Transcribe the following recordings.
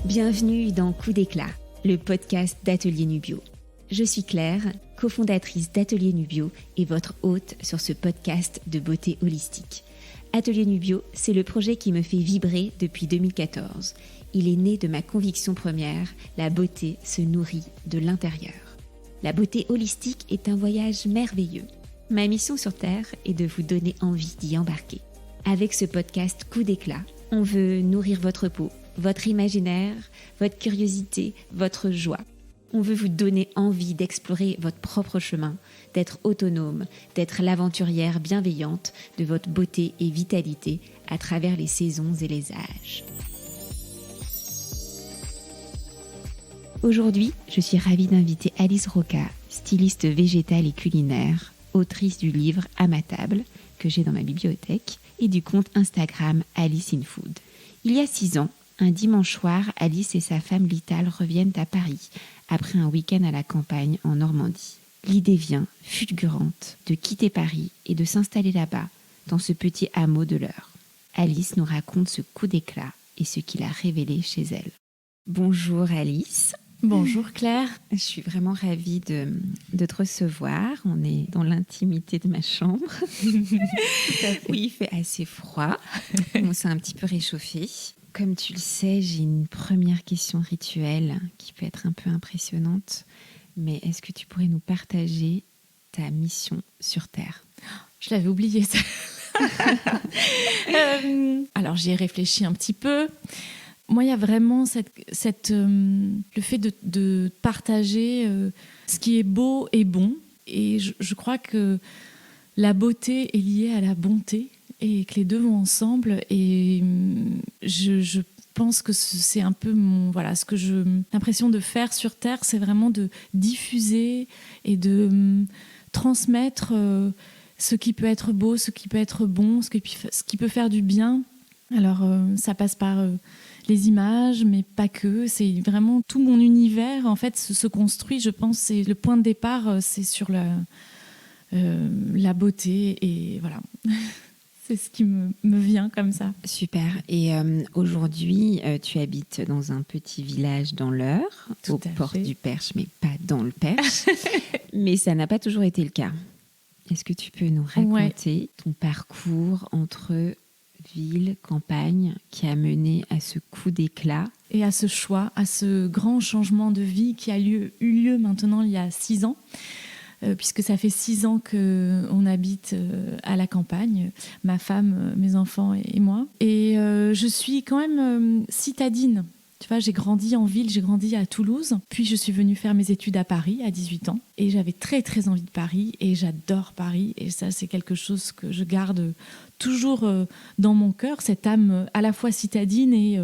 Bienvenue dans Coup d'éclat, le podcast d'Atelier Nubio. Je suis Claire, cofondatrice d'Atelier Nubio et votre hôte sur ce podcast de beauté holistique. Atelier Nubio, c'est le projet qui me fait vibrer depuis 2014. Il est né de ma conviction première, la beauté se nourrit de l'intérieur. La beauté holistique est un voyage merveilleux. Ma mission sur Terre est de vous donner envie d'y embarquer. Avec ce podcast Coup d'éclat, on veut nourrir votre peau, votre imaginaire, votre curiosité, votre joie. On veut vous donner envie d'explorer votre propre chemin, d'être autonome, d'être l'aventurière bienveillante de votre beauté et vitalité à travers les saisons et les âges. Aujourd'hui, je suis ravie d'inviter Alice Roca, styliste végétale et culinaire, autrice du livre À ma table, que j'ai dans ma bibliothèque, et du compte Instagram Alice in Food. Il y a 6 ans, un dimanche soir, Alice et sa femme Lital reviennent à Paris après un week-end à la campagne en Normandie. L'idée vient, fulgurante, de quitter Paris et de s'installer là-bas, dans ce petit hameau de l'Eure. Alice nous raconte ce coup d'éclat et ce qu'il a révélé chez elle. Bonjour Alice. Bonjour Claire. Je suis vraiment ravie de te recevoir. On est dans l'intimité de ma chambre. Oui, il fait assez froid. On s'est un petit peu réchauffé. Comme tu le sais, j'ai une première question rituelle qui peut être un peu impressionnante. Mais est-ce que tu pourrais nous partager ta mission sur Terre ? Je l'avais oublié ça. Alors j'y ai réfléchi un petit peu. Moi, il y a vraiment le fait de partager ce qui est beau et bon. Et je crois que la beauté est liée à la bonté et que les deux vont ensemble. Et je pense que c'est un peu ce que j'ai l'impression de faire sur Terre, c'est vraiment de diffuser et de transmettre ce qui peut être beau, ce qui peut être bon, ce qui peut faire du bien. Alors, ça passe par les images, mais pas que. C'est vraiment tout mon univers, en fait, se construit. Je pense c'est le point de départ, c'est sur la beauté. Et voilà, c'est ce qui me vient comme ça. Super. Et aujourd'hui, tu habites dans un petit village dans l'Eure, aux portes du Perche, mais pas dans le Perche. Mais ça n'a pas toujours été le cas. Est-ce que tu peux nous raconter ton parcours entre ville, campagne, qui a mené à ce coup d'éclat et à ce choix, à ce grand changement de vie qui a eu lieu maintenant il y a 6 ans, puisque ça fait 6 ans qu'on habite à la campagne, ma femme, mes enfants et moi. Et je suis quand même citadine. Tu vois, j'ai grandi en ville, j'ai grandi à Toulouse, puis je suis venue faire mes études à Paris à 18 ans. Et j'avais très très envie de Paris et j'adore Paris. Et ça, c'est quelque chose que je garde toujours dans mon cœur, cette âme à la fois citadine et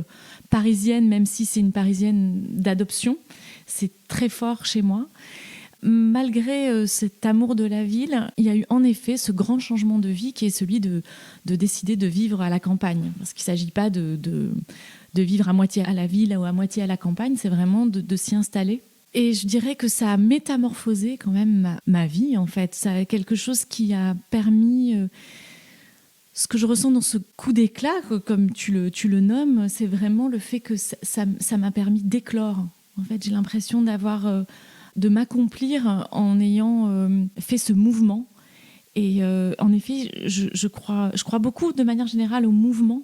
parisienne, même si c'est une parisienne d'adoption. C'est très fort chez moi. Malgré cet amour de la ville, il y a eu en effet ce grand changement de vie qui est celui de décider de vivre à la campagne. Parce qu'il ne s'agit pas de vivre à moitié à la ville ou à moitié à la campagne, c'est vraiment de s'y installer. Et je dirais que ça a métamorphosé quand même ma vie, en fait. Ça a quelque chose qui a permis... ce que je ressens dans ce coup d'éclat, comme tu le nommes, c'est vraiment le fait que ça m'a permis d'éclore. En fait, j'ai l'impression de m'accomplir en ayant fait ce mouvement. Et en effet, je crois beaucoup de manière générale au mouvement,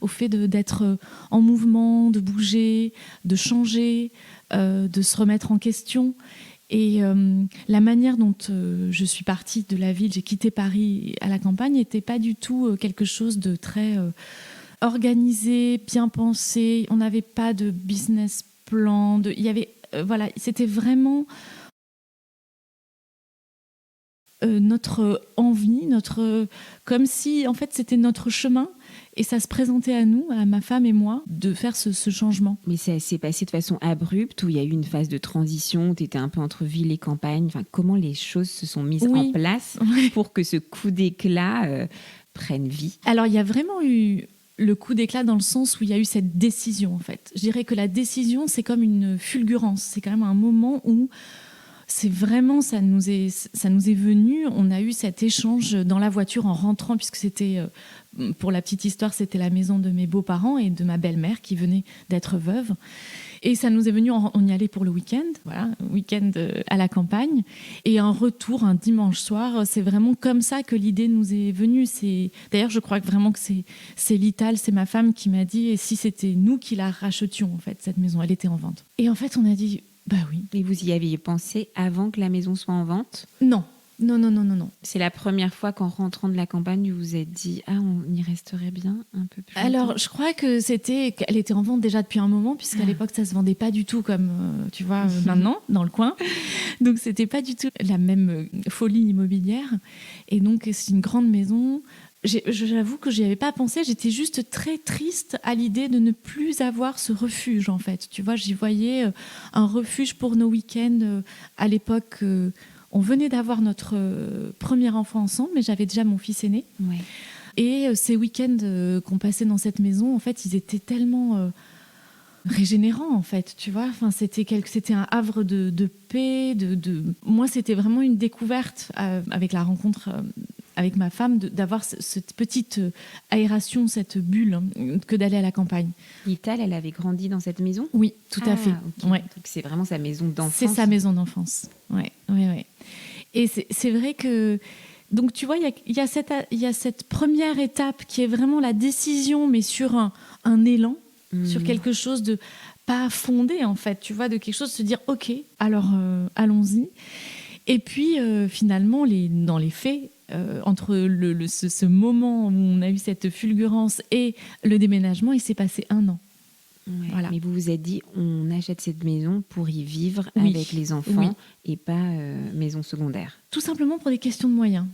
au fait d'être en mouvement, de bouger, de changer, de se remettre en question. Et la manière dont je suis partie de la ville, j'ai quitté Paris à la campagne, n'était pas du tout quelque chose de très organisé, bien pensé. On n'avait pas de business plan. C'était vraiment notre envie, comme si en fait c'était notre chemin. Et ça se présentait à nous, à ma femme et moi, de faire ce changement. Mais ça s'est passé de façon abrupte, où il y a eu une phase de transition, où tu étais un peu entre ville et campagne. Enfin, comment les choses se sont mises en place pour que ce coup d'éclat prenne vie ? Alors, il y a vraiment eu le coup d'éclat dans le sens où il y a eu cette décision, en fait. Je dirais que la décision, c'est comme une fulgurance. C'est quand même un moment où c'est vraiment, ça nous est venu. On a eu cet échange dans la voiture en rentrant, puisque c'était pour la petite histoire, c'était la maison de mes beaux-parents et de ma belle-mère qui venait d'être veuve. Et ça nous est venu, on y allait pour le week-end, voilà, week-end à la campagne. Et un retour, un dimanche soir, c'est vraiment comme ça que l'idée nous est venue. D'ailleurs, je crois vraiment que c'est Lital, c'est ma femme qui m'a dit, et si c'était nous qui la rachetions, en fait, cette maison, elle était en vente. Et en fait, on a dit, bah oui. Et vous y aviez pensé avant que la maison soit en vente ? Non. C'est la première fois qu'en rentrant de la campagne, vous vous êtes dit « Ah, on y resterait bien un peu plus longtemps ». Alors, je crois qu'elle était en vente déjà depuis un moment, puisqu'à l'époque, ça ne se vendait pas du tout comme, tu vois, maintenant, dans le coin. Donc, ce n'était pas du tout la même folie immobilière. Et donc, c'est une grande maison. J'avoue que je n'y avais pas pensé. J'étais juste très triste à l'idée de ne plus avoir ce refuge, en fait. Tu vois, j'y voyais un refuge pour nos week-ends. À l'époque, on venait d'avoir notre premier enfant ensemble, mais j'avais déjà mon fils aîné. Ouais. Et ces week-ends qu'on passait dans cette maison, en fait, ils étaient tellement régénérants, en fait, tu vois. Enfin, c'était un havre de paix. Moi, c'était vraiment une découverte avec la rencontre avec ma femme, d'avoir cette petite aération, cette bulle, que d'aller à la campagne. Lital, elle avait grandi dans cette maison ? Oui, tout à fait. Okay. Ouais. Donc, c'est vraiment sa maison d'enfance. C'est sa maison d'enfance, ouais. Et c'est vrai que... Donc, tu vois, il y a cette première étape qui est vraiment la décision, mais sur un élan, sur quelque chose de pas fondé, en fait, tu vois, de quelque chose de se dire, OK, alors allons-y. Et puis, finalement, dans les faits, entre ce moment où on a eu cette fulgurance et le déménagement, il s'est passé 1 an. Ouais, voilà. Mais vous vous êtes dit, on achète cette maison pour y vivre avec les enfants et pas maison secondaire. Tout simplement pour des questions de moyens.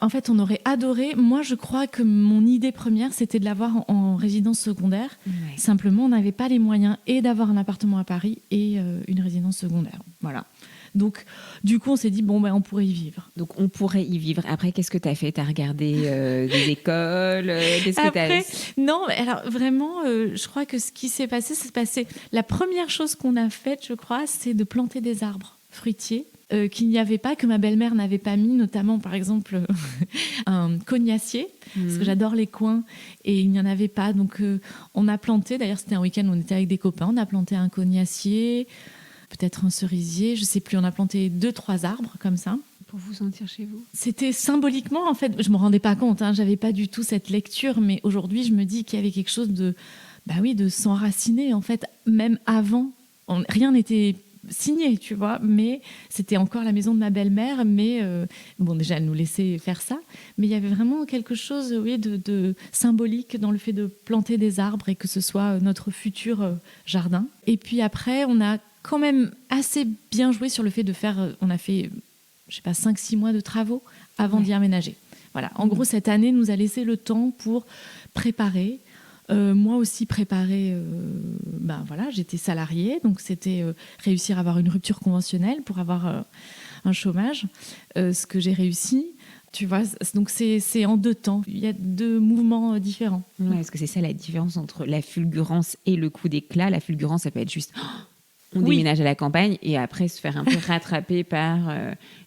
En fait, on aurait adoré. Moi, je crois que mon idée première, c'était de l'avoir en résidence secondaire. Ouais. Simplement, on n'avait pas les moyens et d'avoir un appartement à Paris et une résidence secondaire. Voilà. Donc, du coup, on s'est dit, on pourrait y vivre. Donc, on pourrait y vivre. Après, qu'est-ce que tu as fait ? Tu as regardé des écoles Non, alors vraiment, je crois que ce qui s'est passé... La première chose qu'on a faite, je crois, c'est de planter des arbres fruitiers qu'il n'y avait pas, que ma belle-mère n'avait pas mis, notamment, par exemple, un cognacier, parce que j'adore les coins, et il n'y en avait pas. Donc, on a planté, d'ailleurs, c'était un week-end où on était avec des copains, on a planté un cognacier, peut-être un cerisier, je ne sais plus, on a planté 2-3 arbres comme ça. Pour vous sentir chez vous ? C'était symboliquement, en fait, je ne me rendais pas compte, je n'avais pas du tout cette lecture, mais aujourd'hui, je me dis qu'il y avait quelque chose de s'enraciner, en fait, même avant, rien n'était signé, tu vois, mais c'était encore la maison de ma belle-mère, mais déjà, elle nous laissait faire ça, mais il y avait vraiment quelque chose de symbolique dans le fait de planter des arbres et que ce soit notre futur jardin. Et puis après, on a quand même assez bien joué sur le fait de faire, on a fait, 5-6 mois de travaux avant d'y aménager. Voilà. En gros, cette année nous a laissé le temps pour préparer. Moi aussi préparer, j'étais salariée, donc c'était réussir à avoir une rupture conventionnelle pour avoir un chômage, ce que j'ai réussi. Tu vois, donc c'est en 2 temps. Il y a 2 mouvements différents. Ouais, est-ce que c'est ça la différence entre la fulgurance et le coup d'éclat ? La fulgurance, ça peut être juste... On déménage à la campagne et après se faire un peu rattraper par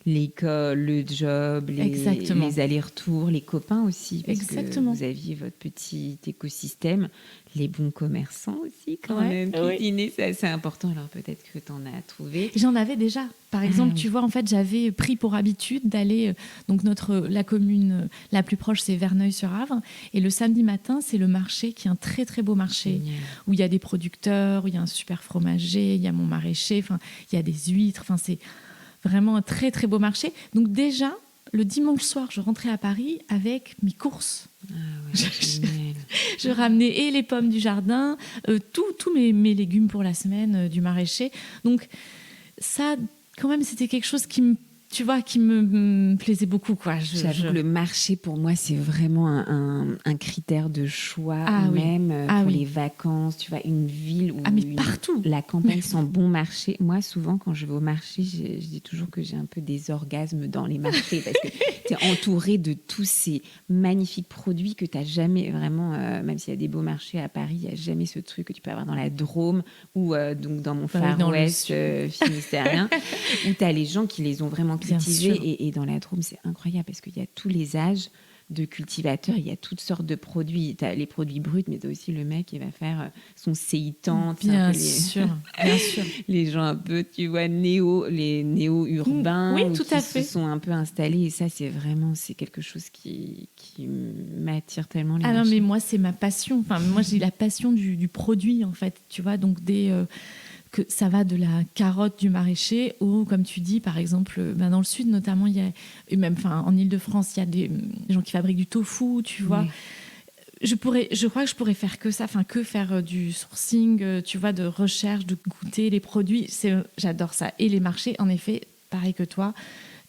l'école, le job, les allers-retours, les copains aussi. Parce que vous aviez votre petit écosystème, les bons commerçants aussi quand même. Cuisiner, c'est assez important. Alors peut-être que tu en as trouvé. J'en avais déjà. Par exemple, tu vois, en fait, j'avais pris pour habitude d'aller... Donc la commune la plus proche, c'est Verneuil-sur-Avre. Et le samedi matin, c'est le marché qui est un très, très beau marché. Génial. Où il y a des producteurs, où il y a un super fromager, il y a mon maraîcher, il y a des huîtres. C'est vraiment un très, très beau marché. Donc déjà, le dimanche soir, je rentrais à Paris avec mes courses. Je ramenais et les pommes du jardin, tous mes légumes pour la semaine du maraîcher. Donc ça, quand même, c'était quelque chose qui me plaisait beaucoup, quoi. J'avoue que le marché, pour moi, c'est vraiment un critère de choix, pour les vacances. Tu vois, une ville où partout. La campagne sent bon marché. Moi, souvent, quand je vais au marché, je dis toujours que j'ai un peu des orgasmes dans les marchés parce que tu es entouré de tous ces magnifiques produits que tu n'as jamais vraiment, même s'il y a des beaux marchés à Paris, il n'y a jamais ce truc que tu peux avoir dans la Drôme ou donc dans mon Far West finistérien, où tu as les gens qui les ont vraiment cultiver. Et dans la Drôme, c'est incroyable parce qu'il y a tous les âges de cultivateurs, il y a toutes sortes de produits. Tu as les produits bruts, mais tu as aussi le mec qui va faire son séitant. Bien sûr. Les gens un peu, tu vois, les néo-urbains tout à qui fait. se sont un peu installés. Et ça, c'est quelque chose qui m'attire tellement. Les non, mais moi, c'est ma passion. Enfin, moi, j'ai la passion du produit, en fait. Tu vois, donc que ça va de la carotte du maraîcher au, comme tu dis, par exemple, dans le sud notamment, il y a, et même en Île-de-France, il y a des gens qui fabriquent du tofu, tu vois. Je crois que je pourrais faire que ça, que faire du sourcing, tu vois, de recherche, de goûter les produits. J'adore ça. Et les marchés, en effet, pareil que toi,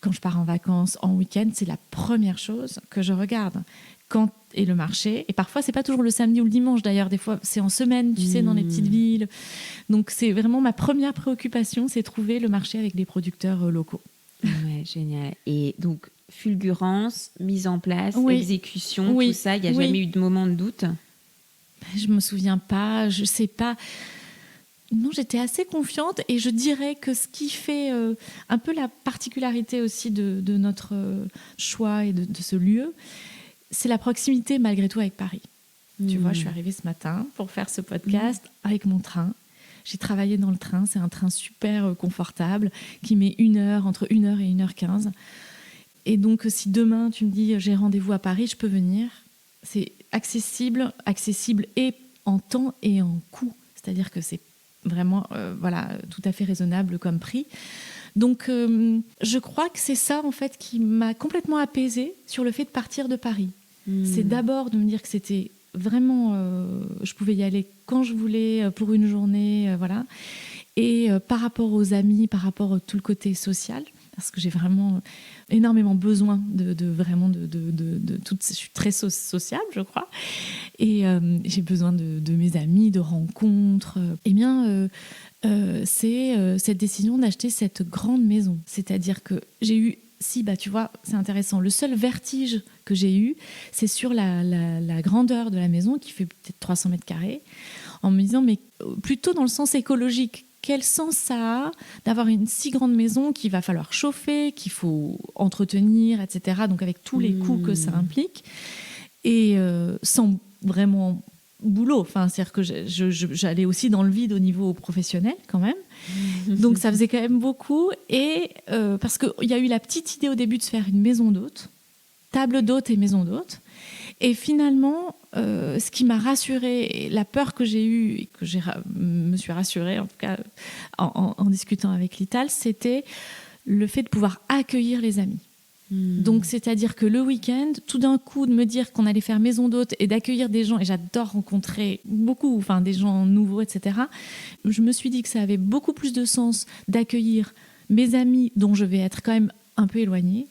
quand je pars en vacances, en week-end, c'est la première chose que je regarde. Quand est le marché, et parfois c'est pas toujours le samedi ou le dimanche d'ailleurs, des fois c'est en semaine, tu sais, dans les petites villes. Donc c'est vraiment ma première préoccupation, c'est trouver le marché avec des producteurs locaux. Ouais, génial. Et donc fulgurance, mise en place, exécution, tout ça, il n'y a jamais eu de moment de doute? Je me souviens pas, je sais pas. Non, j'étais assez confiante et je dirais que ce qui fait un peu la particularité aussi de notre choix et de ce lieu, c'est la proximité malgré tout avec Paris. Tu vois, je suis arrivée ce matin pour faire ce podcast avec mon train. J'ai travaillé dans le train, c'est un train super confortable qui met 1 heure, entre 1 heure et 1h15. Et donc, si demain tu me dis j'ai rendez-vous à Paris, je peux venir. C'est accessible et en temps et en coût. C'est-à-dire que c'est vraiment tout à fait raisonnable comme prix. Donc, je crois que c'est ça, en fait, qui m'a complètement apaisée sur le fait de partir de Paris. C'est d'abord de me dire que c'était vraiment... je pouvais y aller quand je voulais, pour une journée, voilà. Et par rapport aux amis, par rapport à tout le côté social, parce que j'ai vraiment énormément besoin de tout. Je suis très sociable, je crois. Et j'ai besoin de mes amis, de rencontres. C'est cette décision d'acheter cette grande maison. C'est-à-dire que j'ai eu, tu vois, c'est intéressant. Le seul vertige que j'ai eu, c'est sur la grandeur de la maison, qui fait peut-être 300 mètres carrés, en me disant, mais plutôt dans le sens écologique. Quel sens ça a d'avoir une si grande maison qu'il va falloir chauffer, qu'il faut entretenir, etc. Donc avec tous les coûts que ça implique. Et sans vraiment boulot. C'est-à-dire que j'allais aussi dans le vide au niveau professionnel quand même. Donc ça faisait quand même beaucoup. Et parce qu'il y a eu la petite idée au début de se faire une maison d'hôte, table d'hôte et maison d'hôte. Et finalement, ce qui m'a rassurée, la peur que j'ai eue, et que me suis rassurée, en tout cas en discutant avec Lital, c'était le fait de pouvoir accueillir les amis. Donc, c'est-à-dire que le week-end, tout d'un coup, de me dire qu'on allait faire maison d'hôte et d'accueillir des gens, et j'adore rencontrer beaucoup, des gens nouveaux, etc. Je me suis dit que ça avait beaucoup plus de sens d'accueillir mes amis, dont je vais être quand même un peu éloignée,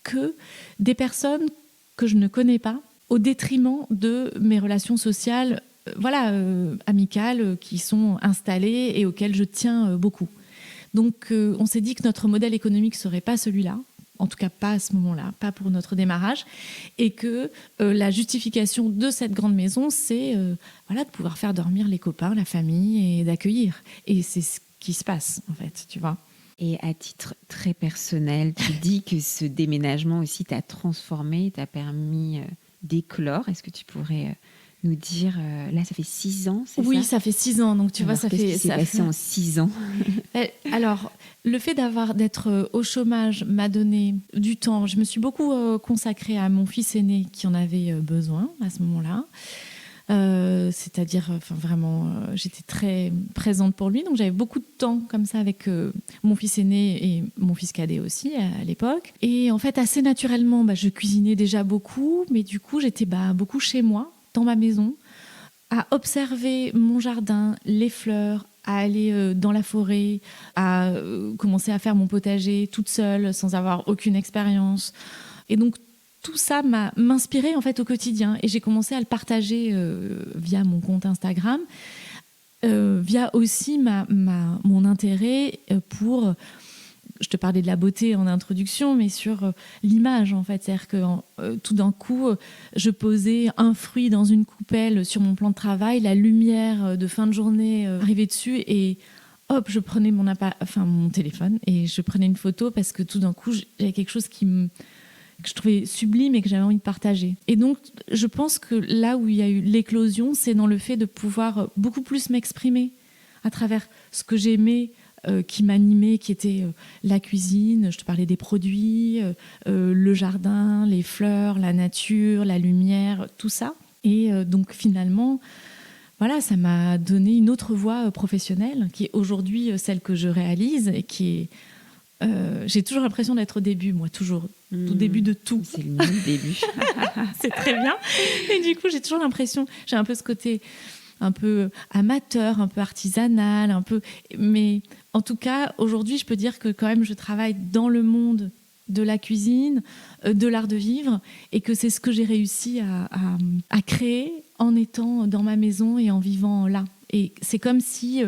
que des personnes que je ne connais pas, au détriment de mes relations sociales, amicales, qui sont installées et auxquelles je tiens beaucoup. Donc, on s'est dit que notre modèle économique ne serait pas celui-là, en tout cas pas à ce moment-là, pas pour notre démarrage, et que la justification de cette grande maison, c'est de pouvoir faire dormir les copains, la famille, et d'accueillir. Et c'est ce qui se passe, en fait, tu vois. Et à titre très personnel, tu dis que ce déménagement aussi t'a transformé, t'a permis d'éclore. Est-ce que tu pourrais nous dire, là ça fait 6 ans, c'est ça? Oui, ça fait 6 ans, donc tu vois, ça fait... Qu'est-ce qui s'est passé en 6 ans? Alors, le fait d'être au chômage m'a donné du temps. Je me suis beaucoup consacrée à mon fils aîné qui en avait besoin à ce moment-là. C'est-à-dire, vraiment, j'étais très présente pour lui. Donc, j'avais beaucoup de temps comme ça avec mon fils aîné et mon fils cadet aussi à l'époque. Et en fait, assez naturellement, je cuisinais déjà beaucoup. Mais du coup, j'étais beaucoup chez moi, dans ma maison, à observer mon jardin, les fleurs, à aller dans la forêt, à commencer à faire mon potager toute seule, sans avoir aucune expérience. Et donc, tout ça m'inspirait en fait au quotidien. Et j'ai commencé à le partager via mon compte Instagram, via aussi mon intérêt pour... Je te parlais de la beauté en introduction, mais sur l'image, en fait. C'est-à-dire que tout d'un coup, je posais un fruit dans une coupelle sur mon plan de travail, la lumière de fin de journée arrivait dessus et hop, je prenais mon téléphone et je prenais une photo parce que tout d'un coup, j'avais quelque chose que je trouvais sublime et que j'avais envie de partager. Et donc, je pense que là où il y a eu l'éclosion, c'est dans le fait de pouvoir beaucoup plus m'exprimer à travers ce que j'aimais, qui m'animait, qui était la cuisine, je te parlais des produits, le jardin, les fleurs, la nature, la lumière, tout ça. Et donc finalement, voilà, ça m'a donné une autre voie professionnelle qui est aujourd'hui celle que je réalise et qui est... j'ai toujours l'impression d'être au début, moi, toujours. Au début de tout. C'est le mieux début. C'est très bien. Et du coup, j'ai toujours l'impression, j'ai un peu ce côté un peu amateur, un peu artisanal, un peu... Mais en tout cas, aujourd'hui, je peux dire que quand même, je travaille dans le monde de la cuisine, de l'art de vivre, et que c'est ce que j'ai réussi à créer en étant dans ma maison et en vivant là. Et c'est comme si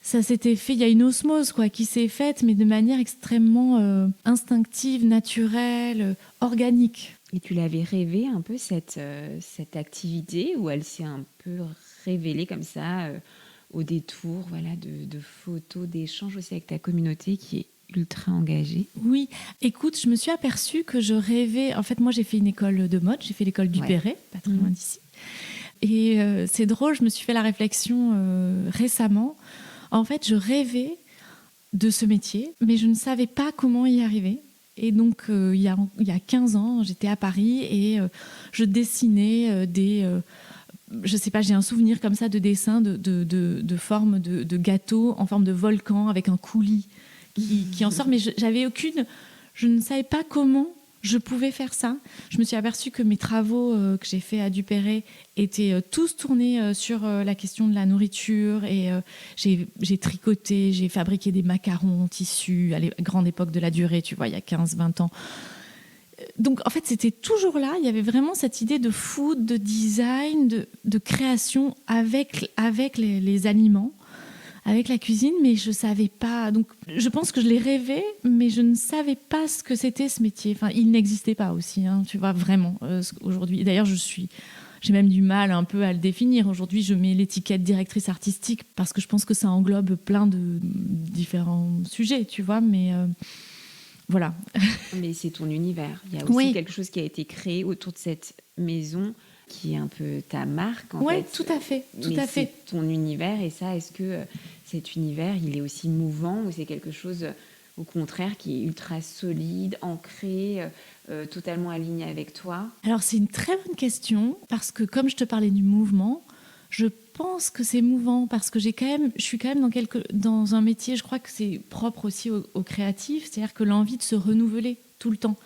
ça s'était fait, il y a une osmose qui s'est faite, mais de manière extrêmement instinctive, naturelle, organique. Et tu l'avais rêvé un peu cette activité, ou elle s'est un peu révélée comme ça au détour de photos, d'échanges aussi avec ta communauté qui est ultra engagée? Oui, écoute, je me suis aperçue que je rêvais... En fait, moi, j'ai fait une école de mode, j'ai fait l'école du Perret, pas très loin d'ici. Et c'est drôle, je me suis fait la réflexion récemment. En fait, je rêvais de ce métier, mais je ne savais pas comment y arriver. Et donc, il y a 15 ans, j'étais à Paris et je dessinais je sais pas, j'ai un souvenir comme ça de dessin de forme de gâteau en forme de volcan avec un coulis qui en sort. Mais je ne savais pas comment je pouvais faire ça. Je me suis aperçue que mes travaux que j'ai fait à Duperret étaient tous tournés sur la question de la nourriture. Et j'ai tricoté, j'ai fabriqué des macarons en tissu à la grande époque de la durée, tu vois, il y a 15-20 ans. Donc, en fait, c'était toujours là. Il y avait vraiment cette idée de food, de design, de création avec les aliments, avec la cuisine, mais je ne savais pas. Donc, je pense que je l'ai rêvé, mais je ne savais pas ce que c'était ce métier. Enfin, il n'existait pas aussi, tu vois, vraiment, aujourd'hui. D'ailleurs, j'ai même du mal un peu à le définir. Aujourd'hui, je mets l'étiquette directrice artistique parce que je pense que ça englobe plein de différents sujets, tu vois, mais... Voilà. Mais c'est ton univers. Il y a aussi quelque chose qui a été créé autour de cette maison qui est un peu ta marque, en fait. Oui, tout à fait. C'est ton univers. Et ça, est-ce que cet univers, il est aussi mouvant ou c'est quelque chose, au contraire, qui est ultra solide, ancré, totalement aligné avec toi? Alors, c'est une très bonne question parce que, comme je te parlais du mouvement, je pense que c'est mouvant parce que je suis quand même dans un métier, je crois que c'est propre aussi aux créatifs, c'est-à-dire que l'envie de se renouveler tout le temps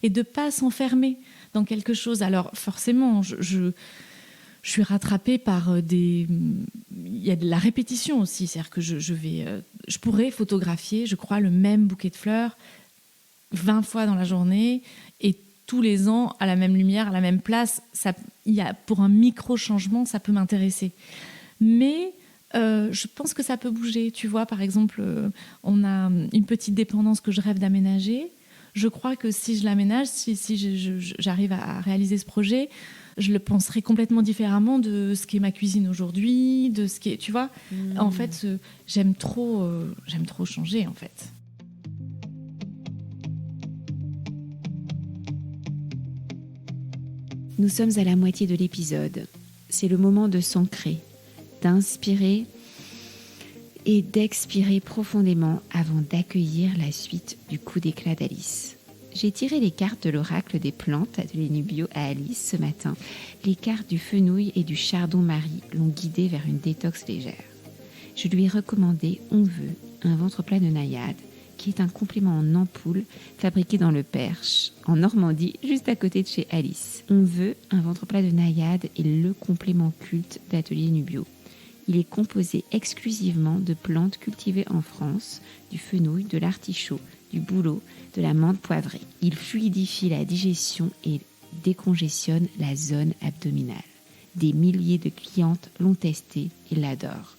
et de ne pas s'enfermer dans quelque chose. Alors forcément, je suis rattrapée par il y a de la répétition aussi, c'est-à-dire que je pourrais photographier, je crois, le même bouquet de fleurs 20 fois dans la journée et tous les ans à la même lumière, à la même place. Pour un micro-changement, ça peut m'intéresser. Mais je pense que ça peut bouger. Tu vois, par exemple, on a une petite dépendance que je rêve d'aménager. Je crois que si je l'aménage, si j'arrive à réaliser ce projet, je le penserai complètement différemment de ce qu'est ma cuisine aujourd'hui, de ce qui est, tu vois. En fait, j'aime trop changer, en fait. Nous sommes à la moitié de l'épisode. C'est le moment de s'ancrer, d'inspirer et d'expirer profondément avant d'accueillir la suite du coup d'éclat d'Alice. J'ai tiré les cartes de l'oracle des plantes Atelier Nubio à Alice ce matin. Les cartes du fenouil et du chardon-marie l'ont guidée vers une détox légère. Je lui ai recommandé On veut un ventre plat de naïade, qui est un complément en ampoule fabriqué dans le Perche, en Normandie, juste à côté de chez Alice. On veut un ventre plat de naïade est le complément culte d'Atelier Nubio. Il est composé exclusivement de plantes cultivées en France, du fenouil, de l'artichaut, du bouleau, de la menthe poivrée. Il fluidifie la digestion et décongestionne la zone abdominale. Des milliers de clientes l'ont testé et l'adorent.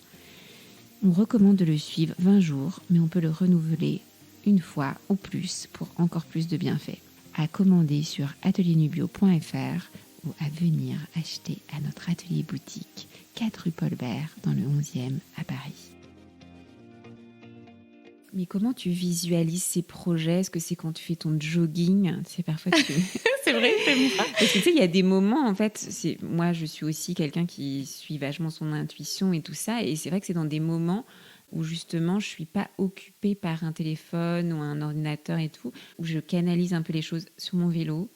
On recommande de le suivre 20 jours, mais on peut le renouveler une fois ou plus pour encore plus de bienfaits. À commander sur atelierNubio.fr ou à venir acheter à notre atelier boutique 4 rue Paul Bert dans le 11e à Paris. Mais comment tu visualises ces projets? Est-ce que c'est quand tu fais ton jogging? C'est parfois tu... C'est vrai, c'est moi. Parce que tu sais, il y a des moments, en fait, moi je suis aussi quelqu'un qui suit vachement son intuition et tout ça, et c'est vrai que c'est dans des moments où justement je suis pas occupée par un téléphone ou un ordinateur et tout, où je canalise un peu les choses sur mon vélo,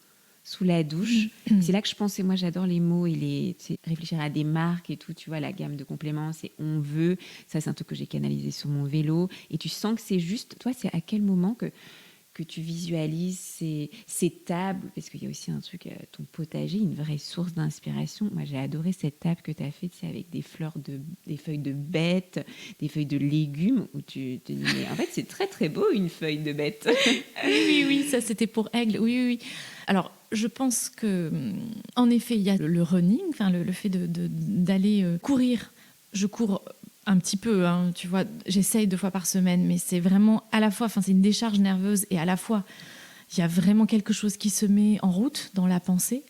sous la douche. C'est là que je pensais, moi j'adore les mots et tu sais, réfléchir à des marques et tout, tu vois, la gamme de compléments, c'est on veut, ça c'est un truc que j'ai canalisé sur mon vélo, et tu sens que c'est juste, toi c'est à quel moment que tu visualises ces tables, parce qu'il y a aussi un truc, ton potager, une vraie source d'inspiration. Moi, j'ai adoré cette table que tu as faite, c'est avec des feuilles de bête, des feuilles de légumes, où tu te dis, mais en fait, c'est très, très beau, une feuille de bête. Oui, ça c'était pour Aigle, oui. Alors, je pense que, en effet, il y a le running, enfin, le fait d'aller courir. Je cours un petit peu, hein, tu vois, j'essaye 2 fois par semaine, mais c'est vraiment à la fois, enfin, c'est une décharge nerveuse et à la fois, il y a vraiment quelque chose qui se met en route dans la pensée.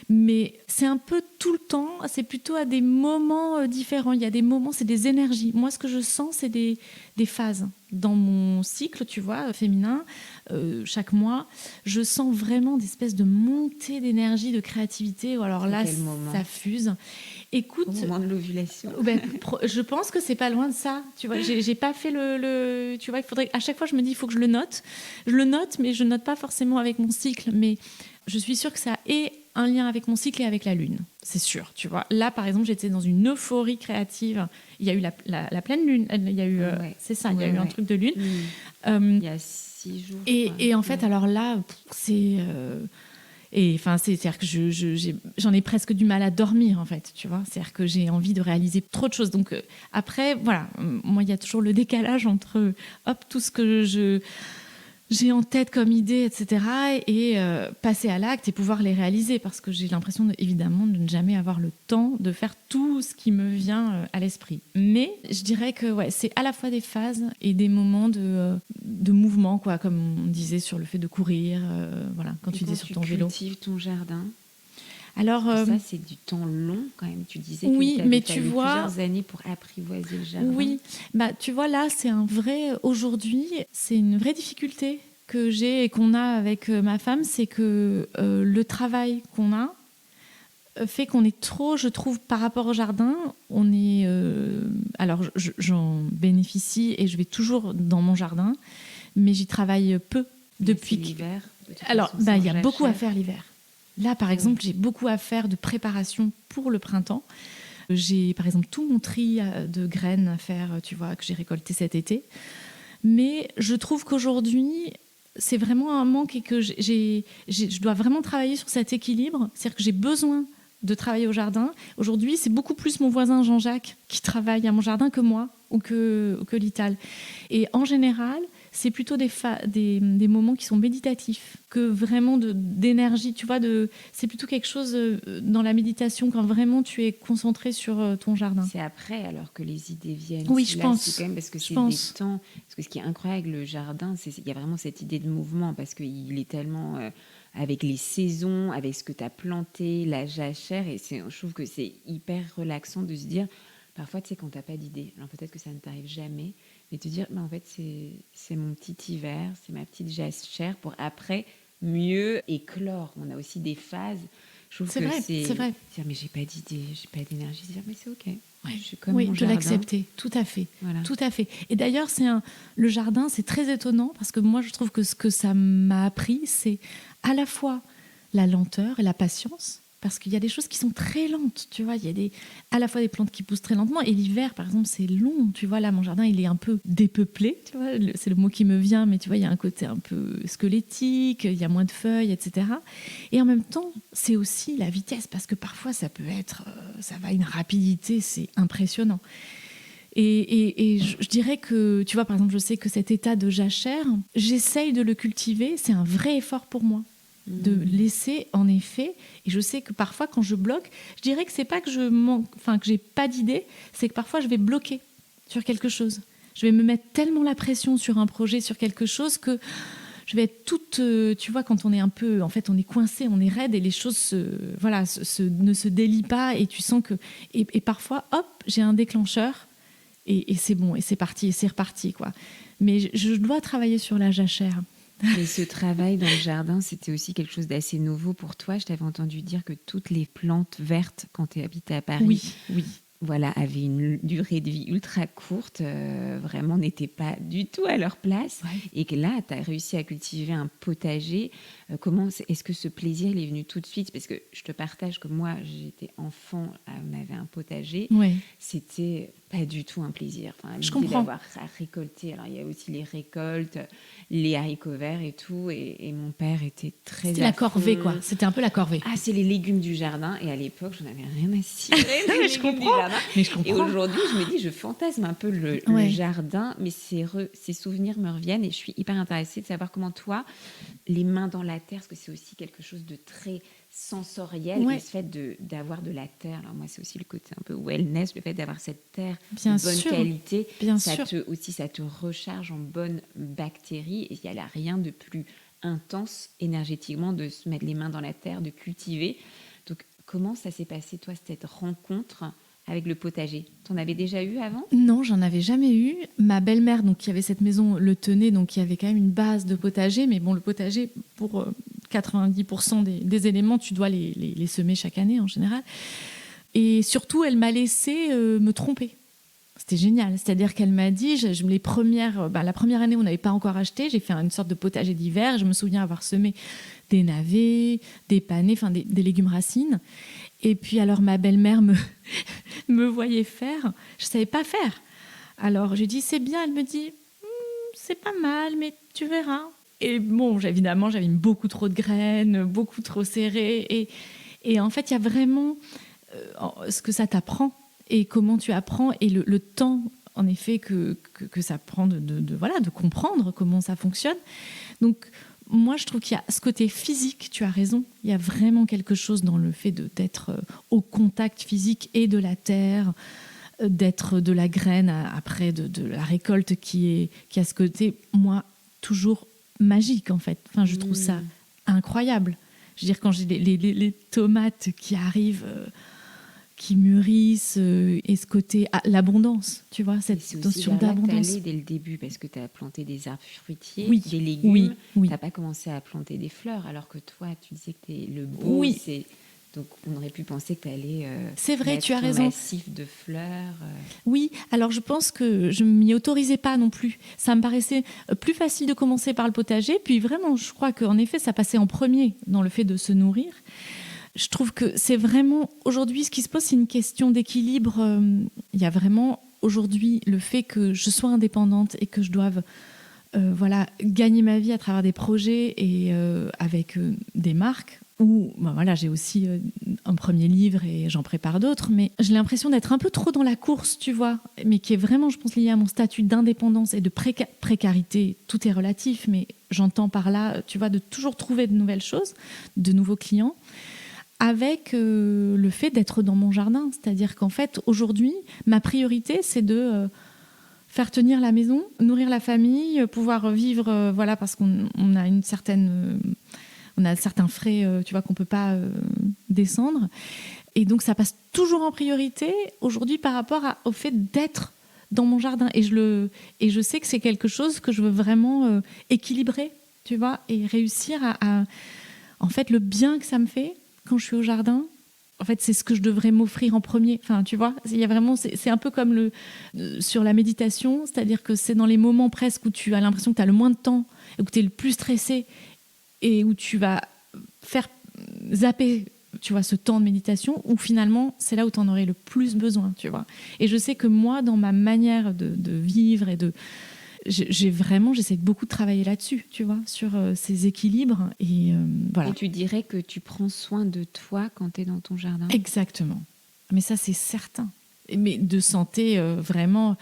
Mais c'est un peu tout le temps, c'est plutôt à des moments différents. Il y a des moments, c'est des énergies. Moi, ce que je sens, c'est des phases. Dans mon cycle, tu vois, féminin, chaque mois, je sens vraiment des espèces de montées d'énergie, de créativité. Alors là, ça fuse. Écoute, au moment de l'ovulation. Ben, je pense que c'est pas loin de ça. Tu vois, j'ai pas fait le. Tu vois, il faudrait. À chaque fois, je me dis, il faut que je le note. Je le note, mais je note pas forcément avec mon cycle. Mais je suis sûre que ça ait un lien avec mon cycle et avec la lune. C'est sûr, tu vois. Là, par exemple, j'étais dans une euphorie créative. Il y a eu la pleine lune. Il y a eu, c'est ça. Il y a eu un truc de lune. Il y a 6 jours. Et en fait, alors là, c'est. Et enfin, c'est-à-dire que j'en ai presque du mal à dormir, en fait, tu vois. C'est-à-dire que j'ai envie de réaliser trop de choses. Donc après, voilà, moi, il y a toujours le décalage entre, tout ce que j'ai en tête comme idée, etc., et passer à l'acte et pouvoir les réaliser, parce que j'ai l'impression, évidemment, de ne jamais avoir le temps de faire tout ce qui me vient à l'esprit. Mais je dirais que c'est à la fois des phases et des moments de mouvement, quoi, comme on disait sur le fait de courir, voilà, quand tu dis sur ton vélo. Tu cultives ton jardin. Alors, ça, c'est du temps long quand même. Tu disais que tu avais plusieurs années pour apprivoiser le jardin. Oui, tu vois, là, c'est aujourd'hui, c'est une vraie difficulté que j'ai et qu'on a avec ma femme, c'est que le travail qu'on a fait qu'on est trop, je trouve, par rapport au jardin, on est... alors, j'en bénéficie et je vais toujours dans mon jardin, mais j'y travaille peu depuis... l'hiver. Alors, il y a beaucoup à faire l'hiver. Là, par exemple, j'ai beaucoup à faire de préparation pour le printemps. J'ai, par exemple, tout mon tri de graines à faire, tu vois, que j'ai récolté cet été. Mais je trouve qu'aujourd'hui, c'est vraiment un manque et que je dois vraiment travailler sur cet équilibre. C'est-à-dire que j'ai besoin de travailler au jardin. Aujourd'hui, c'est beaucoup plus mon voisin Jean-Jacques qui travaille à mon jardin que moi ou que Lital. Et en général, c'est plutôt des moments qui sont méditatifs que vraiment d'énergie, tu vois. C'est plutôt quelque chose dans la méditation quand vraiment tu es concentré sur ton jardin. C'est après alors que les idées viennent. Oui, je pense. C'est quand même parce que c'est des temps. Parce que ce qui est incroyable avec le jardin, il y a vraiment cette idée de mouvement parce qu'il est tellement avec les saisons, avec ce que tu as planté, la jachère, et je trouve que c'est hyper relaxant de se dire. Parfois, tu sais, quand tu n'as pas d'idée, alors peut-être que ça ne t'arrive jamais, mais te dire, en fait, c'est mon petit hiver, c'est ma petite jachère pour après mieux éclore. On a aussi des phases. Je trouve que c'est vrai. Dire, mais j'ai pas d'idée, j'ai pas d'énergie. Dire, mais c'est OK. Je suis comme mon jardin. De l'accepter, tout à fait. Voilà. Tout à fait. Et d'ailleurs, le jardin, c'est très étonnant parce que moi, je trouve que ce que ça m'a appris, c'est à la fois la lenteur et la patience. Parce qu'il y a des choses qui sont très lentes, tu vois. Il y a à la fois des plantes qui poussent très lentement. Et l'hiver, par exemple, c'est long. Tu vois, là, mon jardin, il est un peu dépeuplé. Tu vois, c'est le mot qui me vient, mais tu vois, il y a un côté un peu squelettique, il y a moins de feuilles, etc. Et en même temps, c'est aussi la vitesse. Parce que parfois, ça peut être... ça va à une rapidité, c'est impressionnant. Et je dirais que, tu vois, par exemple, je sais que cet état de jachère, j'essaye de le cultiver. C'est un vrai effort pour moi. De laisser, en effet, et je sais que parfois quand je bloque, je dirais que c'est pas que que j'ai pas d'idée, c'est que parfois je vais bloquer sur quelque chose. Je vais me mettre tellement la pression sur un projet, sur quelque chose, que je vais être toute, tu vois, quand on est un peu, en fait, on est coincé, on est raide et les choses ne se délient pas et tu sens que, et parfois, hop, j'ai un déclencheur et c'est bon, et c'est parti, et c'est reparti, quoi. Mais je dois travailler sur la jachère. Mais ce travail dans le jardin, c'était aussi quelque chose d'assez nouveau pour toi. Je t'avais entendu dire que toutes les plantes vertes, quand tu habitais à Paris, Oui. voilà, avaient une durée de vie ultra courte, vraiment n'étaient pas du tout à leur place. Ouais. Et que là, tu as réussi à cultiver un potager. Est-ce que ce plaisir il est venu tout de suite? Parce que je te partage que moi, j'étais enfant, on avait un potager. Ouais. C'était pas du tout un plaisir. Enfin, Je comprends. D'avoir à récolter. Alors, il y a aussi les récoltes, les haricots verts et tout. Et mon père était très C'était la corvée, quoi. C'était un peu la corvée. Ah, c'est les légumes du jardin. Et à l'époque, j'en avais rien à cirer. Mais je comprends. Et aujourd'hui, je me dis, je fantasme un peu le jardin, mais ces souvenirs me reviennent et je suis hyper intéressée de savoir comment toi, les mains dans la terre, parce que c'est aussi quelque chose de très sensoriel, et ce fait d'avoir de la terre. Alors moi, c'est aussi le côté un peu wellness, le fait d'avoir cette terre Bien de bonne sûr. qualité, Bien ça sûr. ça te recharge en bonnes bactéries et il n'y a rien de plus intense énergétiquement de se mettre les mains dans la terre, de cultiver. Donc, comment ça s'est passé, toi, cette rencontre avec le potager? T'en avais déjà eu avant? Non, j'en avais jamais eu. Ma belle-mère, donc qui avait cette maison, le tenait, donc il y avait quand même une base de potager. Mais bon, le potager, pour 90% des éléments, tu dois les semer chaque année en général. Et surtout, elle m'a laissé me tromper. C'était génial. C'est-à-dire qu'elle m'a dit, la première année, on n'avait pas encore acheté. J'ai fait une sorte de potager d'hiver. Je me souviens avoir semé des navets, des panais, enfin des légumes racines. Et puis alors ma belle-mère me voyait faire. Je ne savais pas faire. Alors j'ai dit, c'est bien. Elle me dit, c'est pas mal, mais tu verras. Et bon, évidemment, j'avais mis beaucoup trop de graines, beaucoup trop serrées. Et en fait, il y a vraiment ce que ça t'apprend et comment tu apprends et le temps, en effet, que ça prend de comprendre comment ça fonctionne. Donc, moi, je trouve qu'il y a ce côté physique, tu as raison. Il y a vraiment quelque chose dans le fait d'être au contact physique et de la terre, d'être de la graine après de la récolte qui a ce côté, moi, toujours magique, en fait. Enfin, je trouve ça incroyable. Je veux dire, quand j'ai les tomates qui arrivent, qui mûrissent, et ce côté, l'abondance, tu vois, cette notion d'abondance. C'est dès le début, parce que tu as planté des arbres fruitiers, oui, des légumes, oui. Tu n'as pas commencé à planter des fleurs, alors que toi, tu disais que le beau, c'est... Donc, on aurait pu penser que tu allais c'est vrai, mettre tu as ton raison. massif de fleurs. Oui, alors je pense que je ne m'y autorisais pas non plus. Ça me paraissait plus facile de commencer par le potager. Puis vraiment, je crois qu'en effet, ça passait en premier dans le fait de se nourrir. Je trouve que c'est vraiment... Aujourd'hui, ce qui se pose, c'est une question d'équilibre. Il y a vraiment, aujourd'hui, le fait que je sois indépendante et que je doive gagner ma vie à travers des projets et avec des marques. Où j'ai aussi un premier livre et j'en prépare d'autres, mais j'ai l'impression d'être un peu trop dans la course, tu vois, mais qui est vraiment, je pense, liée à mon statut d'indépendance et de précarité. Tout est relatif, mais j'entends par là, tu vois, de toujours trouver de nouvelles choses, de nouveaux clients, avec le fait d'être dans mon jardin. C'est-à-dire qu'en fait, aujourd'hui, ma priorité, c'est de... faire tenir la maison, nourrir la famille, pouvoir vivre, parce qu'on a une certaine... on a certains frais, tu vois, qu'on ne peut pas descendre. Et donc, ça passe toujours en priorité aujourd'hui par rapport au fait d'être dans mon jardin. Et je sais que c'est quelque chose que je veux vraiment équilibrer, tu vois, et réussir à... En fait, le bien que ça me fait quand je suis au jardin, en fait, c'est ce que je devrais m'offrir en premier. Enfin, tu vois, il y a vraiment... C'est un peu comme sur la méditation, c'est-à-dire que c'est dans les moments presque où tu as l'impression que tu as le moins de temps et où tu es le plus stressé et où tu vas faire zapper, tu vois, ce temps de méditation, où finalement, c'est là où tu en aurais le plus besoin, tu vois. Et je sais que moi, dans ma manière de vivre et j'essaie beaucoup de travailler là-dessus, tu vois, sur ces équilibres. Et voilà. Et tu dirais que tu prends soin de toi quand tu es dans ton jardin? Exactement. Mais ça, c'est certain. Mais de santé vraiment...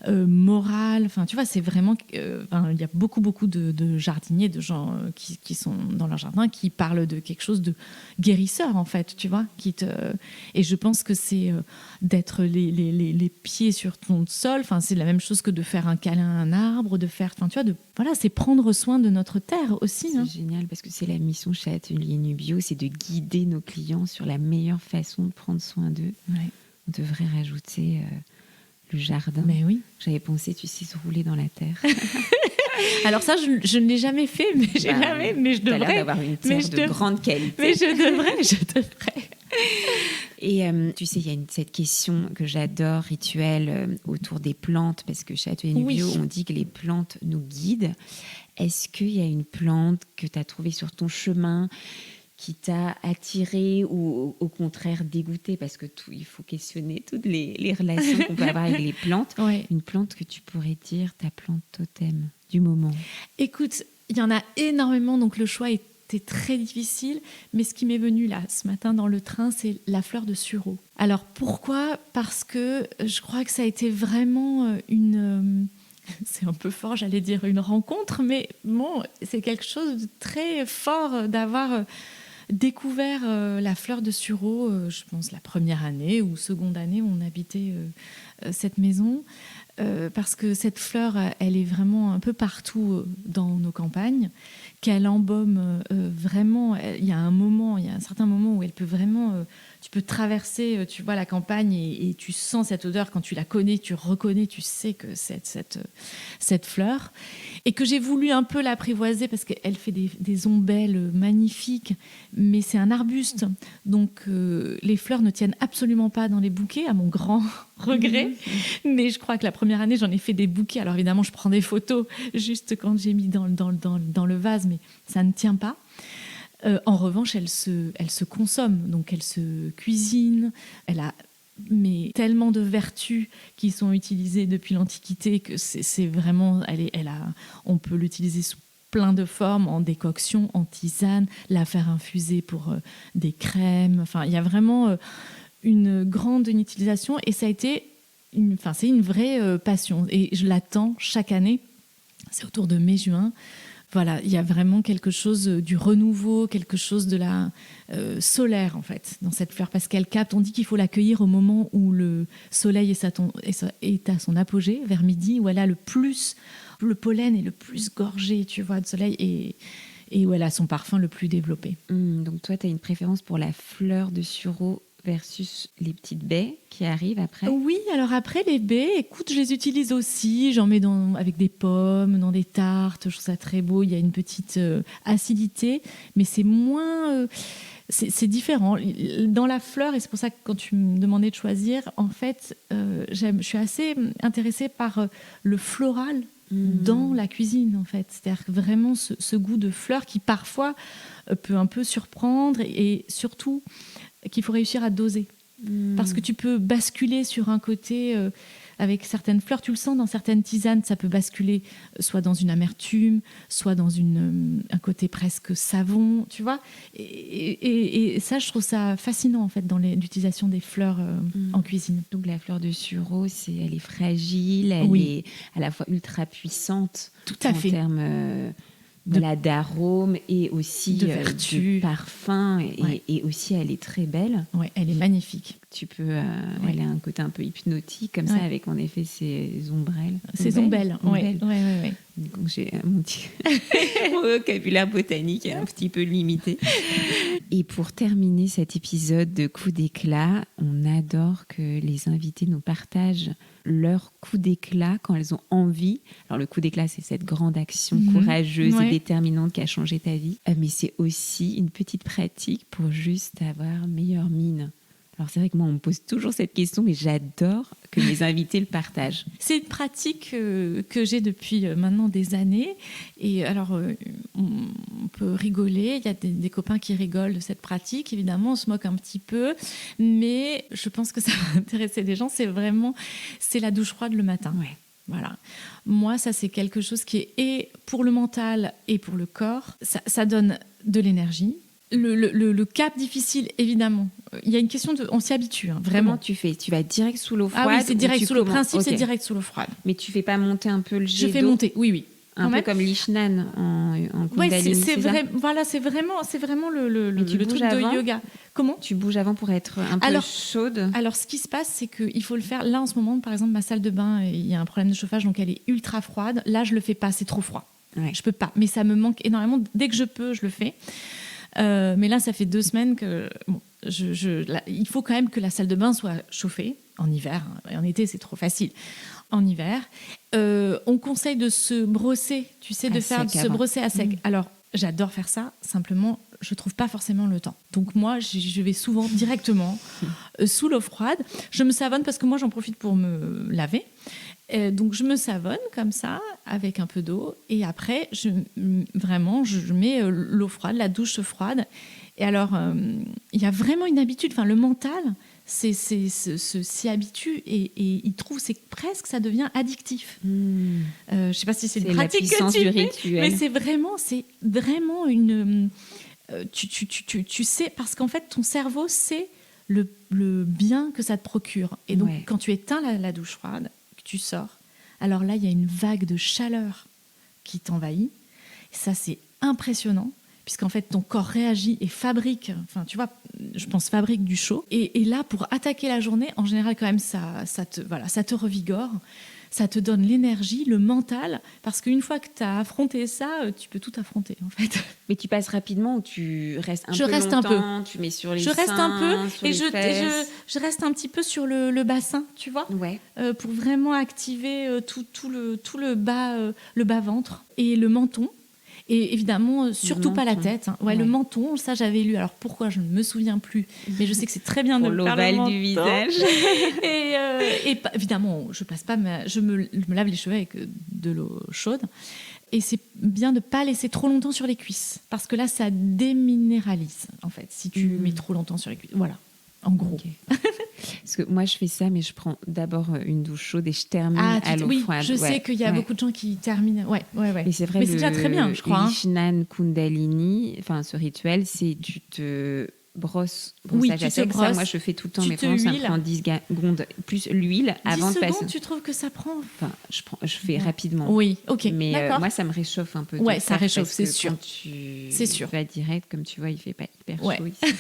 morale, enfin tu vois, c'est vraiment il y a beaucoup de jardiniers, de gens qui sont dans leur jardin, qui parlent de quelque chose de guérisseur en fait, tu vois, et je pense que c'est d'être les pieds sur ton sol, enfin c'est la même chose que de faire un câlin à un arbre, de faire, enfin tu vois, c'est prendre soin de notre terre aussi. C'est génial, parce que c'est la mission chez Atelier Nubio, c'est de guider nos clients sur la meilleure façon de prendre soin d'eux. Ouais. On devrait rajouter le jardin. Mais oui. J'avais pensé, tu sais, se rouler dans la terre. Alors ça, je ne l'ai jamais fait, mais mais je devrais. T'as l'air d'avoir une terre de grande qualité. Mais je devrais. Et tu sais, il y a cette question que j'adore, rituel autour des plantes, parce que chez Atelier Nubio, on dit que les plantes nous guident. Est-ce qu'il y a une plante que tu as trouvée sur ton chemin qui t'a attiré ou au contraire dégoûté, parce que il faut questionner toutes les relations qu'on peut avoir avec les plantes. Ouais. Une plante que tu pourrais dire ta plante totem du moment. Écoute, il y en a énormément, donc le choix était très difficile, mais ce qui m'est venu là ce matin dans le train, c'est la fleur de sureau. Alors pourquoi ? Parce que je crois que ça a été vraiment c'est un peu fort, j'allais dire une rencontre, mais bon, c'est quelque chose de très fort d'avoir découvert la fleur de sureau, je pense la première année ou seconde année où on habitait cette maison, parce que cette fleur, elle est vraiment un peu partout dans nos campagnes, qu'elle embaume vraiment. Il y a un certain moment où elle peut vraiment... tu peux traverser, tu vois, la campagne et tu sens cette odeur quand tu la connais, tu reconnais, tu sais que c'est cette fleur. Et que j'ai voulu un peu l'apprivoiser parce qu'elle fait des ombelles magnifiques, mais c'est un arbuste. Donc, les fleurs ne tiennent absolument pas dans les bouquets, à mon grand regret. Mais je crois que la première année, j'en ai fait des bouquets. Alors évidemment, je prends des photos juste quand j'ai mis dans le vase, mais ça ne tient pas. En revanche, elle se consomme, donc elle se cuisine, elle a tellement de vertus qui sont utilisées depuis l'Antiquité que c'est vraiment, on peut l'utiliser sous plein de formes, en décoction, en tisane, la faire infuser pour des crèmes. Enfin, il y a vraiment une grande utilisation et ça a été c'est une vraie passion et je l'attends chaque année. C'est autour de mai-juin. Voilà, il y a vraiment quelque chose du renouveau, quelque chose de la solaire en fait dans cette fleur parce qu'elle capte. On dit qu'il faut l'accueillir au moment où le soleil est à son apogée, vers midi, où elle a le pollen est le plus gorgé, tu vois, de soleil et où elle a son parfum le plus développé. Donc toi, tu as une préférence pour la fleur de sureau versus les petites baies qui arrivent après? Oui, alors après les baies, écoute, je les utilise aussi. J'en mets avec des pommes, dans des tartes. Je trouve ça très beau. Il y a une petite acidité, mais c'est moins... c'est différent. Dans la fleur, et c'est pour ça que quand tu me demandais de choisir, en fait, je suis assez intéressée par le floral dans la cuisine, en fait. C'est-à-dire que vraiment ce goût de fleur qui parfois peut un peu surprendre et surtout qu'il faut réussir à doser. Parce que tu peux basculer sur un côté avec certaines fleurs, tu le sens dans certaines tisanes, ça peut basculer soit dans une amertume, soit dans un côté presque savon, tu vois. Et ça, je trouve ça fascinant en fait dans l'utilisation des fleurs en cuisine. Donc la fleur de sureau, elle est fragile, elle est à la fois ultra puissante. Tout à fait. En termes d'arôme et aussi de vertu, de parfum et aussi elle est très belle. Ouais, elle est magnifique. Tu peux, elle a un côté un peu hypnotique comme ça avec en effet ses ombrelles. Ses ombelles, ouais. Donc j'ai mon vocabulaire botanique est un petit peu limité. Et pour terminer cet épisode de Coup d'éclat, on adore que les invités nous partagent leur coup d'éclat quand elles ont envie. Alors le coup d'éclat, c'est cette grande action courageuse et déterminante qui a changé ta vie. Mais c'est aussi une petite pratique pour juste avoir meilleure mine. Alors c'est vrai que moi, on me pose toujours cette question, mais j'adore que mes invités le partagent. C'est une pratique que j'ai depuis maintenant des années. Et alors, on peut rigoler. Il y a des copains qui rigolent de cette pratique. Évidemment, on se moque un petit peu. Mais je pense que ça va intéresser des gens. C'est la douche froide le matin. Ouais. Voilà. Moi, ça, c'est quelque chose qui est et pour le mental et pour le corps. Ça donne de l'énergie. Le cap difficile, évidemment. Il y a une question on s'y habitue, hein, vraiment. Comment tu fais ? Tu vas direct sous l'eau froide ? Ah oui, c'est direct sous l'eau. Le principe, c'est direct sous l'eau froide. Mais tu fais pas monter un peu le jet d'eau ? Je fais monter, oui. Un peu comme l'Ishnan en Kundalini, c'est vrai. Voilà, c'est vraiment le truc de yoga. Comment ? Tu bouges avant pour être un peu chaude ? Alors, ce qui se passe, c'est qu'il faut le faire. Là, en ce moment, par exemple, ma salle de bain, il y a un problème de chauffage, donc elle est ultra froide. Là, je le fais pas, c'est trop froid. Ouais. Je peux pas. Mais ça me manque énormément. Dès que je peux, je le fais. Mais là, ça fait 2 semaines que il faut quand même que la salle de bain soit chauffée. en hiver. En été, c'est trop facile. En hiver, on conseille de se brosser, tu sais, se brosser à sec. Alors, j'adore faire ça, simplement, je trouve pas forcément le temps. Donc moi, je vais souvent directement sous l'eau froide. Je me savonne parce que moi, j'en profite pour me laver. Donc je me savonne comme ça, avec un peu d'eau. Et après, je mets l'eau froide, la douche froide. Et alors, il y a vraiment une habitude. Enfin, le mental s'y habitue et il trouve, c'est presque, ça devient addictif. Je sais pas si c'est une pratique la puissance du rituel. Mais c'est vraiment une... tu sais, parce qu'en fait, ton cerveau sait le bien que ça te procure. Et donc, quand tu éteins la douche froide, que tu sors, alors là, il y a une vague de chaleur qui t'envahit. Et ça, c'est impressionnant. Puisqu'en fait, ton corps réagit et fabrique, fabrique du chaud. Et là, pour attaquer la journée, en général, quand même, ça te revigore, ça te donne l'énergie, le mental, parce qu'une fois que tu as affronté ça, tu peux tout affronter, en fait. Mais tu passes rapidement ou tu restes un peu longtemps? Je reste un peu. Tu mets sur les seins, reste un peu, et je reste un petit peu sur le bassin, tu vois, pour vraiment activer tout le bas ventre et le menton. Et évidemment, surtout pas la tête. Le menton, ça j'avais lu. Alors pourquoi, je ne me souviens plus. Mais je sais que c'est très bien de le faire. L'ovale du visage. et évidemment, je me lave les cheveux avec de l'eau chaude. Et c'est bien de ne pas laisser trop longtemps sur les cuisses. Parce que là, ça déminéralise, en fait, si tu mets trop longtemps sur les cuisses. Voilà, en gros. Okay. Parce que moi, je fais ça, mais je prends d'abord une douche chaude et je termine à l'eau froide. Je sais qu'il y a beaucoup de gens qui terminent. Mais c'est vrai, c'est déjà très bien, je crois. L'Ishnan Kundalini, ce rituel, c'est tu te brosses à sec. Ça, moi, je fais tout le temps, mais vraiment, ça me prend 10 secondes plus l'huile avant de passer. 10 secondes, tu trouves que ça prend? Je fais rapidement. Oui, ok. Mais moi, ça me réchauffe un peu. Ouais, ça réchauffe, c'est sûr. C'est sûr. Tu vas direct, comme tu vois, il fait pas hyper chaud ici.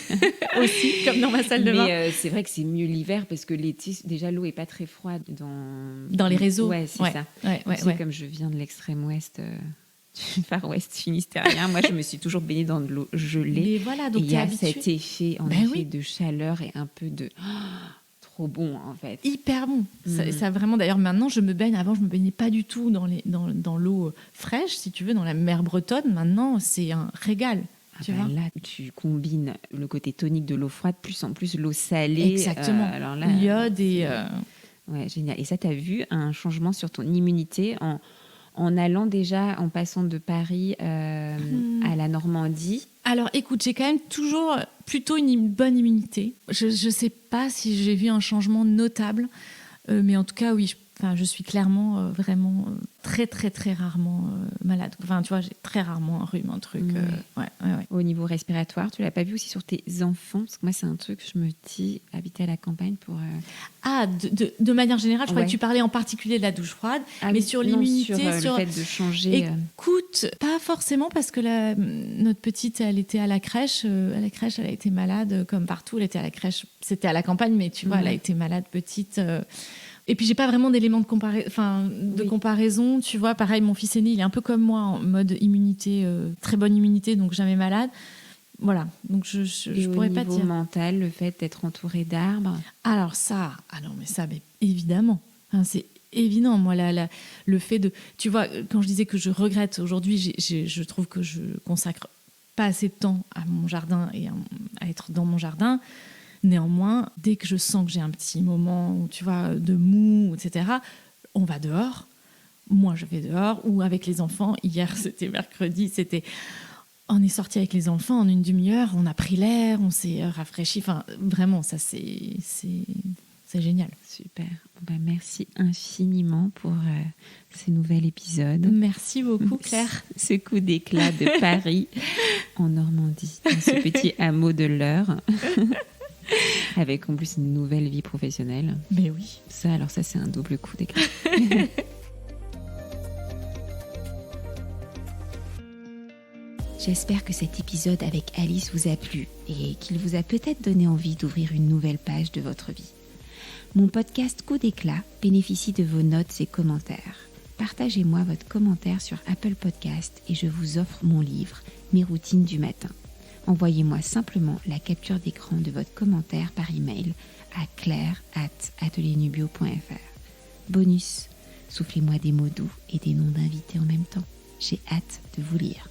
Aussi, comme dans ma salle de bain. Mais c'est vrai que c'est mieux l'hiver parce que l'été, déjà, l'eau est pas très froide dans les réseaux. Ouais, c'est ça. C'est comme je viens de l'extrême ouest. Far West finistérien, moi je me suis toujours baignée dans de l'eau gelée. Mais voilà, donc il y a cet effet de chaleur et un peu de trop bon en fait. Hyper bon. Ça vraiment, d'ailleurs maintenant je me baigne. Avant je me baignais pas du tout dans l'eau fraîche, si tu veux, dans la mer bretonne. Maintenant c'est un régal. Là, tu combines le côté tonique de l'eau froide plus en plus l'eau salée. Exactement. Alors là, l'iode et ouais, génial. Et ça, tu as vu un changement sur ton immunité en allant déjà, en passant de Paris à la Normandie? Alors, écoute, j'ai quand même toujours plutôt une bonne immunité. Je ne sais pas si j'ai vu un changement notable, mais en tout cas, oui, je suis clairement vraiment très, très, très rarement malade. Enfin, tu vois, j'ai très rarement un rhume, un truc. Ouais. Au niveau respiratoire, tu ne l'as pas vu aussi sur tes enfants? Parce que moi, c'est un truc, je me dis, habiter à la campagne pour... de manière générale, je crois que tu parlais en particulier de la douche froide, mais sur l'immunité... sur le fait de changer... Écoute, pas forcément, parce que notre petite, elle était à la crèche. À la crèche, elle a été malade, comme partout. Elle était à la crèche, c'était à la campagne, mais tu vois, elle a été malade petite... Et puis, j'ai pas vraiment d'éléments de comparaison. Tu vois, pareil, mon fils aîné, il est un peu comme moi, en mode immunité, très bonne immunité, donc jamais malade. Voilà, donc je pourrais pas dire. Au niveau mental, le fait d'être entouré d'arbres? Alors mais évidemment. C'est évident, moi, le fait de... Tu vois, quand je disais que je regrette aujourd'hui, je trouve que je consacre pas assez de temps à mon jardin et à être dans mon jardin. Néanmoins, dès que je sens que j'ai un petit moment, tu vois, de mou, etc., on va dehors. Moi, je vais dehors. Ou avec les enfants. Hier, c'était mercredi. On est sortis avec les enfants en une demi-heure. On a pris l'air, on s'est rafraîchi. Enfin, vraiment, ça, c'est génial. Super. Merci infiniment pour ce nouvel épisode. Merci beaucoup, Claire. Ce coup d'éclat de Paris en Normandie, dans ce petit hameau de l'Eure. Avec en plus une nouvelle vie professionnelle. Mais oui. Ça, c'est un double coup d'éclat. J'espère que cet épisode avec Alice vous a plu et qu'il vous a peut-être donné envie d'ouvrir une nouvelle page de votre vie. Mon podcast Coup d'éclat bénéficie de vos notes et commentaires. Partagez-moi votre commentaire sur Apple Podcast et je vous offre mon livre « Mes routines du matin ». envoyez-moi simplement la capture d'écran de votre commentaire par email à claire@ateliernubio.fr. Bonus, soufflez-moi des mots doux et des noms d'invités en même temps. J'ai hâte de vous lire.